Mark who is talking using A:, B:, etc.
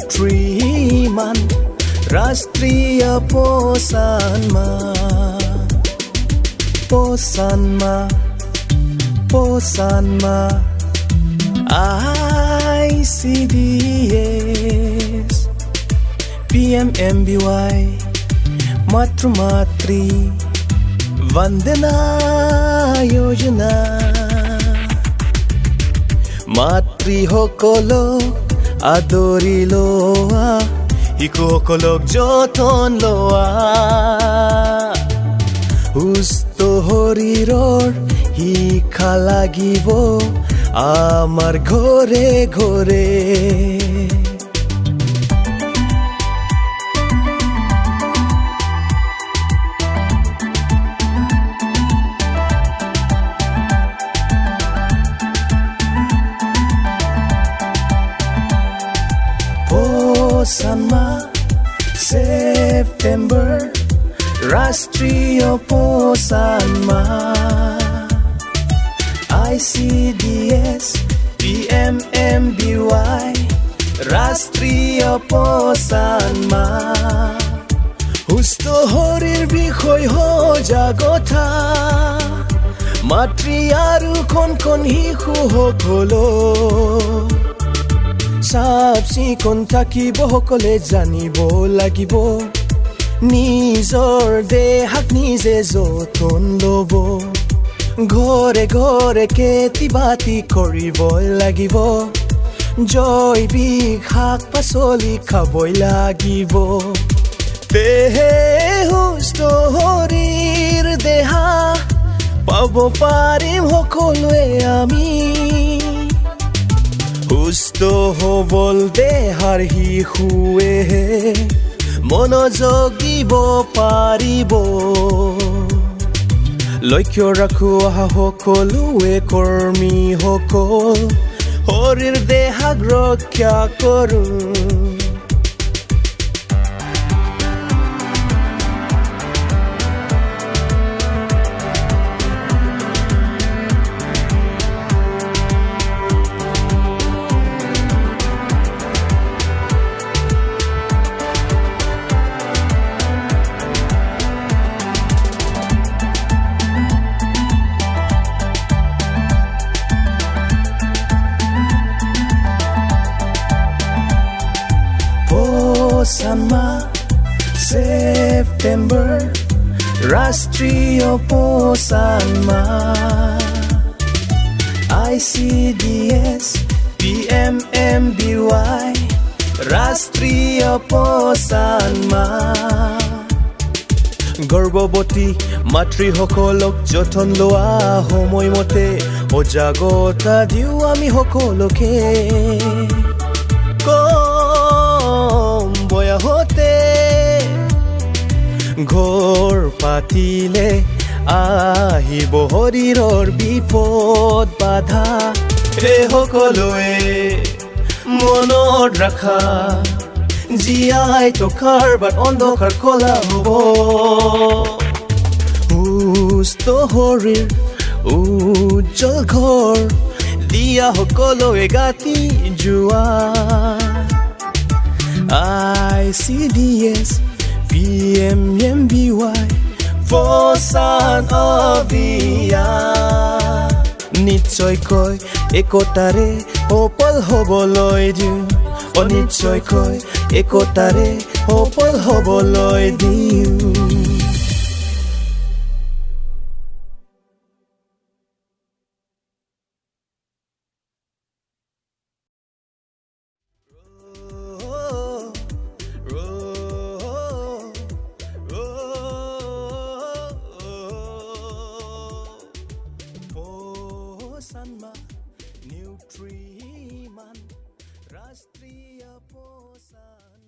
A: nutriment राष्ट्रीय पोषण माह पोषण माह ICDS PMMVY मातृ वंदना योजना मातৃসকলক আদৰি লোৱা শিশুসকলক যতন লোৱা সুস্থ শৰীৰৰ শিক্ষা লাগিব আমাৰ ঘৰে ঘৰে पोषण माह सेप्टेम्बर राष्ट्रीय पोषण माह ICDS PMMVY राष्ट्रीय पोषण माह সুস্থ শৰীৰ বিষয় সজাগতা মাতৃ আৰু কোন শিশুসকলক চাফ চিকুণ থাকিব সকলে জানিব লাগিব নিজৰ দেহক নিজে যতন ল'ব ঘৰে ঘৰে খেতি বাতি কৰিব লাগিব জৈৱিক শাক পাচলি খাবই লাগিব তেহে সুস্থ শৰীৰ দেহা পাব পাৰিম সকলোৱে আমি সুস্থ সবল দেহাৰ শিশুৱে মনোযোগ দিব পাৰিব লক্ষ্য ৰাখো সকলোৱে কৰ্মীসকল শৰীৰ দেহক ৰক্ষা কৰোঁ पोषण माह सेप्टेम्बर राष्ट्रीय पोषण माह ICDS PMMVY राष्ट्रीय पोषण माह গৰ্ভৱতী মাতৃসকলক যতন লোৱা সময়মতে সজাগতা দিও আমি সকলোকে বয়সতে ঘৰ পাতিলে আহিব শৰীৰৰ বিপদ বাধা এই সকলোৱে মনত ৰাখা জীয়াই থকাৰ বাট অন্ধকাৰ কলা হ'ব সুস্থ শৰীৰ উজ্জ্বল ঘৰ দিয়া সকলোৱে গাতি যোৱা ICDS PMMVY পোষণ অভিযান নিশ্চয়কৈ একতাৰে সফল হ'বলৈ দিওঁ অনিশ্চয়কৈ একতাৰে সফল হ'বলৈ দিওঁ पोषण माह nutriment राष्ट्रीय पोषण